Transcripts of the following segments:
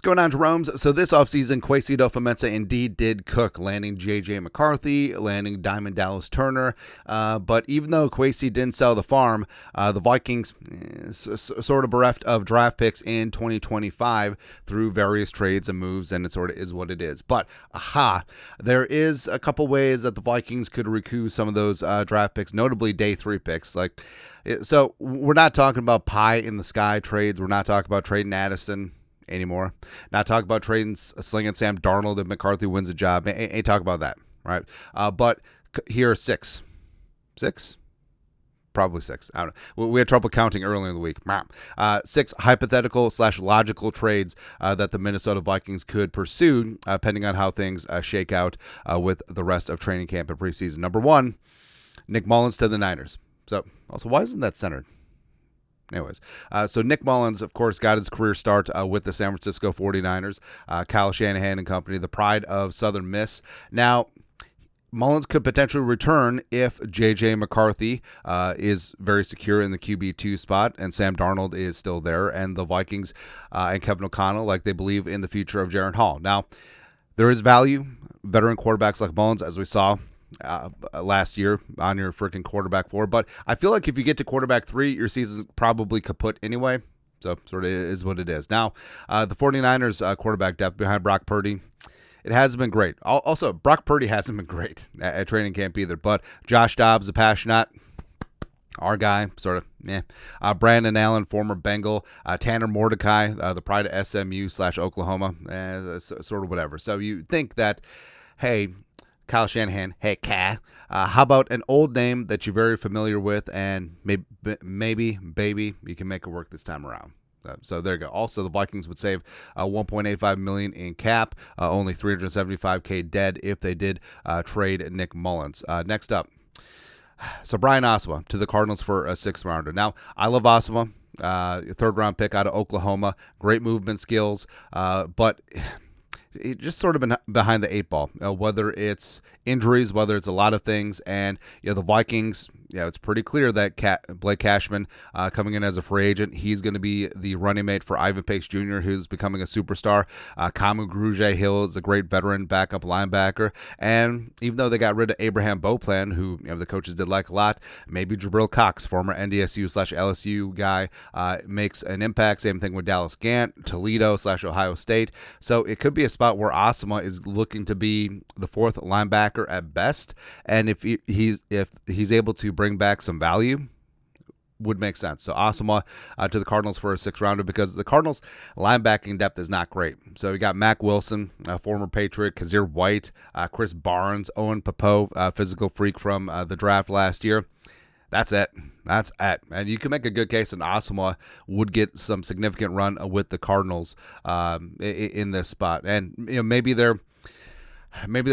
going on, Jerome's? So this offseason, Kwesi adofo-mensah indeed did cook, landing J.J. McCarthy, landing Diamond Dallas Turner. But even though Kwesi didn't sell the farm, the Vikings sort of bereft of draft picks in 2025 through various trades and moves, and it sort of is what it is. But, there is a couple ways that the Vikings could recoup some of those draft picks, notably day 3 picks. So we're not talking about pie in the sky trades. We're not talking about trading Addison anymore. Not talking about trading slinging Sam Darnold if McCarthy wins a job. Ain't talk about that, right? But here are 6. Probably 6. I don't know. We had trouble counting earlier in the week. 6 hypothetical / logical trades that the Minnesota Vikings could pursue, depending on how things shake out with the rest of training camp and preseason. Number 1, Nick Mullins to the Niners. So, also, why isn't that centered? Anyways, so Nick Mullins, of course, got his career start with the San Francisco 49ers, Kyle Shanahan and company, the pride of Southern Miss. Now, Mullins could potentially return if J.J. McCarthy is very secure in the QB2 spot and Sam Darnold is still there, and the Vikings and Kevin O'Connell, like they believe in the future of Jaren Hall. Now, there is value, veteran quarterbacks like Mullins, as we saw last year on your freaking quarterback 4, but I feel like if you get to quarterback 3, your season's probably kaput anyway. So sort of is what it is. Now, the 49ers quarterback depth behind Brock Purdy, it hasn't been great. Also, Brock Purdy hasn't been great at training camp either, but Josh Dobbs, the passionate, our guy, sort of, Brandon Allen, former Bengal, Tanner Mordecai, the pride of SMU / Oklahoma, sort of whatever. So you think that, hey, Kyle Shanahan, hey, how about an old name that you're very familiar with, and maybe, baby, you can make it work this time around. So there you go. Also, the Vikings would save $1.85 million in cap, only $375K dead if they did trade Nick Mullins. Next up, so Brian Osama to the Cardinals for a 6th rounder. Now, I love Osama, 3rd round pick out of Oklahoma, great movement skills, but it just sort of been behind the 8 ball, whether it's injuries, whether it's a lot of things. And the Vikings, it's pretty clear that Blake Cashman coming in as a free agent, he's going to be the running mate for Ivan Pace Jr., who's becoming a superstar. Kamu Grugier-Hill is a great veteran backup linebacker. And even though they got rid of Abraham Beauplan, who the coaches did like a lot, maybe Jabril Cox, former NDSU / LSU guy, makes an impact. Same thing with Dallas Gant, Toledo / Ohio State. So it could be a spot where Osama is looking to be the 4th linebacker at best, and if he's able to bring back some value, would make sense. So Osama to the Cardinals for a 6th rounder, because the Cardinals linebacking depth is not great. So you got Mac Wilson, former Patriot, Kazir White, Chris Barnes, Owen Popov, physical freak from the draft last year. That's it. And you can make a good case that Osama would get some significant run with the Cardinals in this spot. And maybe they're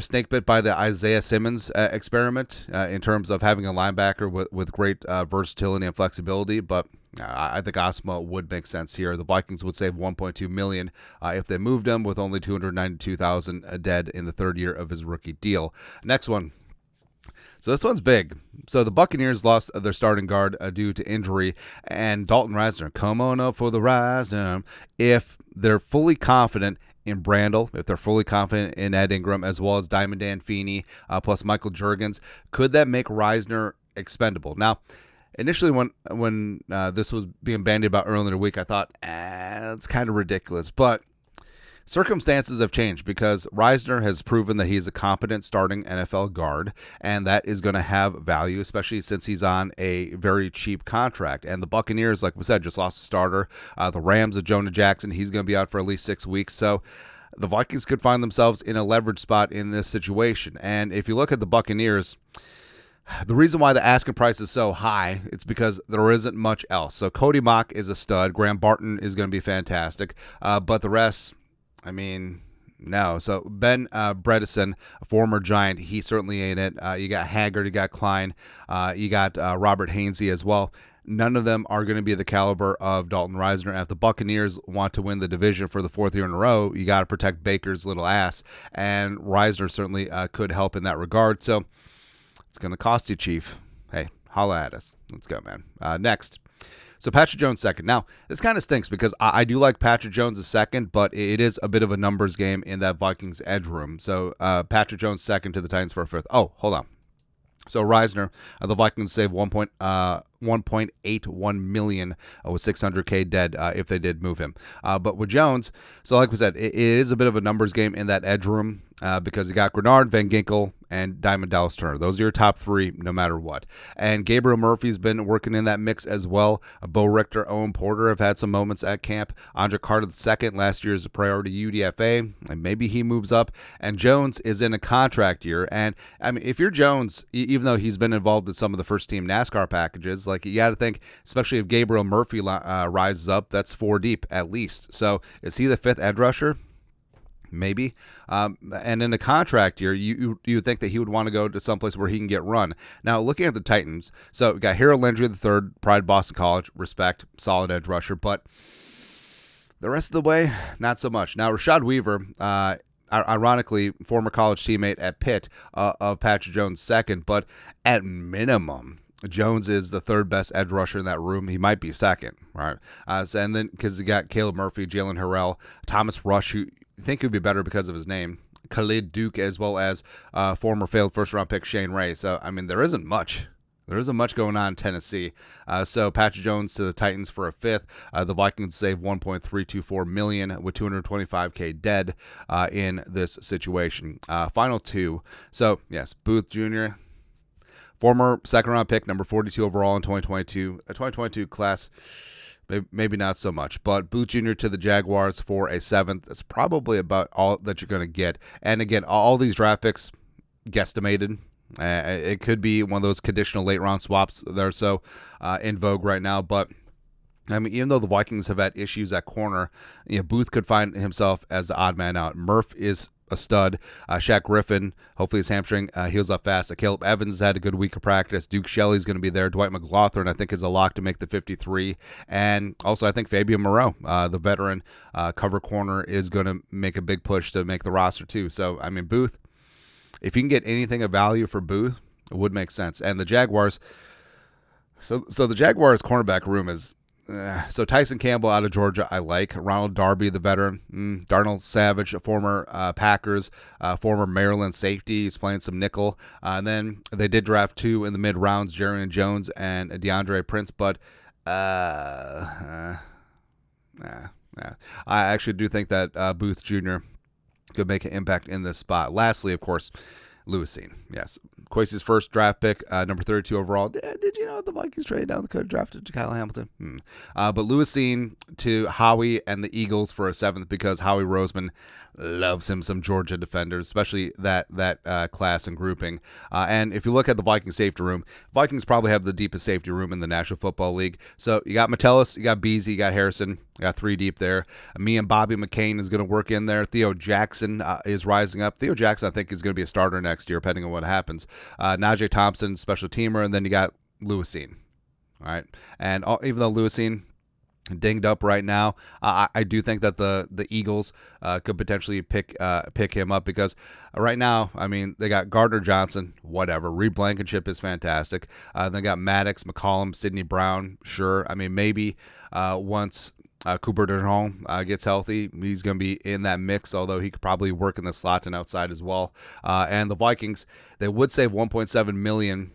snake bit by the Isaiah Simmons experiment in terms of having a linebacker with great versatility and flexibility. But I think Osama would make sense here. The Vikings would save $1.2 million if they moved him, with only $292,000 dead in the 3rd year of his rookie deal. Next one. So this one's big. So the Buccaneers lost their starting guard due to injury, and Dalton Ryner, come on up for the Ryner. If they're fully confident in Brandel, if they're fully confident in Ed Ingram, as well as Diamond Dan Feeney, plus Michael Juergens, could that make Ryner expendable? Now, initially when this was being bandied about earlier in the week, I thought, it's kind of ridiculous, but circumstances have changed, because Ryner has proven that he's a competent starting NFL guard, and that is going to have value, especially since he's on a very cheap contract. And the Buccaneers, like we said, just lost a starter. The Rams of Jonah Jackson, he's going to be out for at least 6 weeks. So the Vikings could find themselves in a leverage spot in this situation. And if you look at the Buccaneers, the reason why the asking price is so high, it's because there isn't much else. So Cody Mock is a stud. Graham Barton is going to be fantastic. But the rest, no. So Ben Bredesen, a former Giant, he certainly ain't it. You got Haggard, you got Klein, you got Robert Hainsey as well. None of them are going to be the caliber of Dalton Ryner. If the Buccaneers want to win the division for the 4th year in a row, you got to protect Baker's little ass, and Ryner certainly could help in that regard. So it's going to cost you, Chief. Hey, holla at us. Let's go, man. Next. So Patrick Jones second. Now, this kind of stinks because I do like Patrick Jones second, but it is a bit of a numbers game in that Vikings edge room. So Patrick Jones second to the Titans for a fifth. Oh, hold on. So Reisner, the Vikings save 1.81 million with 600K dead if they did move him. But with Jones, so like we said, it is a bit of a numbers game in that edge room because you got Grenard, Van Ginkel, and Diamond Dallas Turner. Those are your top three no matter what. And Gabriel Murphy's been working in that mix as well. Bo Richter, Owen Porter have had some moments at camp. Andre Carter II, last year's a priority UDFA, and maybe he moves up. And Jones is in a contract year. And I mean, if you're Jones, even though he's been involved in some of the first team NASCAR packages, like you got to think, especially if Gabriel Murphy rises up, that's 4 deep at least. So is he the fifth edge rusher? Maybe. And in a contract year, you would think that he would want to go to someplace where he can get run. Now, looking at the Titans, so we got Harold Landry III, Pride Boston College, respect, solid edge rusher, but the rest of the way, not so much. Now, Rashad Weaver, ironically, former college teammate at Pitt of Patrick Jones second, but at minimum, Jones is the third best edge rusher in that room. He might be second, right? And then because you got Caleb Murphy, Jalen Harrell, Thomas Rush, who I think would be better because of his name, Khalid Duke, as well as former failed first-round pick Shane Ray. So, I mean, there isn't much. There isn't much going on in Tennessee. So Patrick Jones to the Titans for a fifth. The Vikings save $1.324 million with $225K dead in this situation. Final two. So, yes, Booth Jr., former second-round pick, number 42 overall in 2022. A 2022 class, maybe not so much. But Booth Jr. to the Jaguars for a seventh. That's probably about all that you're going to get. And, again, all these draft picks guesstimated. It could be one of those conditional late-round swaps that are so in vogue right now. But, I mean, even though the Vikings have had issues at corner, Booth could find himself as the odd man out. Murph is a stud. Shaq Griffin, hopefully his hamstring heals up fast. Caleb Evans has had a good week of practice. Duke Shelley's going to be there. Dwight McLaughlin, I think, is a lock to make the 53. And also, I think Fabian Moreau, the veteran cover corner, is going to make a big push to make the roster too. So, I mean, Booth, if you can get anything of value for Booth, it would make sense. And the Jaguars, so the Jaguars cornerback room is, so Tyson Campbell out of Georgia, I like. Ronald Darby, the veteran. Darnell Savage, a former Packers, former Maryland safety. He's playing some nickel. And then they did draft two in the mid-rounds, Jerrion Jones and DeAndre Prince. But I actually do think that Booth Jr. could make an impact in this spot. Lastly, of course, Lewis Cine. Yes. Kwesi's first draft pick, number 32 overall. Did you know the Vikings traded down the could have drafted Kyle Hamilton? But Lewis Cine to Howie and the Eagles for a seventh because Howie Roseman loves him some Georgia defenders, especially that class and grouping. And if you look at the Vikings safety room, Vikings probably have the deepest safety room in the National Football League. So you got Metellus, you got Beasley, you got Harrison, you got 3 deep there. Me and Bobby McCain is going to work in there. Theo Jackson is rising up. Theo Jackson, I think, is going to be a starter next year, depending on what happens. Najee Thompson, special teamer, and then you got Lewis Cine. All right, and even though Lewis Cine dinged up right now, I do think that the Eagles could potentially pick him up because right now, I mean, they got Gardner Johnson, whatever. Reed Blankenship is fantastic. They got Maddox, McCollum, Sidney Brown, sure. I mean, maybe once Cooper DeJean gets healthy, he's going to be in that mix, although he could probably work in the slot and outside as well. And the Vikings, they would save $1.7 million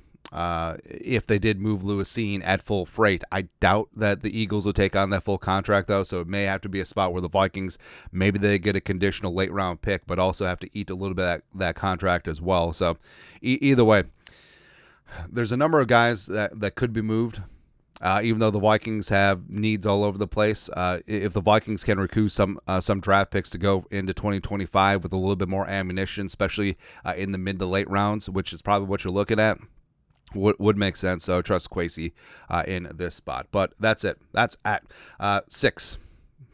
if they did move Lewis Cine at full freight. I doubt that the Eagles will take on that full contract, though, so it may have to be a spot where the Vikings, maybe they get a conditional late-round pick, but also have to eat a little bit of that contract as well. So either way, there's a number of guys that could be moved. Even though the Vikings have needs all over the place, if the Vikings can recoup some draft picks to go into 2025 with a little bit more ammunition, especially in the mid to late rounds, which is probably what you're looking at, would make sense. So trust Kwesi in this spot. But that's it. That's at 6.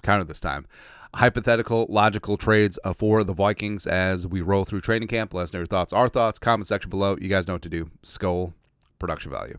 Counted this time. Hypothetical, logical trades for the Vikings as we roll through training camp. Let us know your thoughts. Our thoughts, comment section below. You guys know what to do. Skull, production value.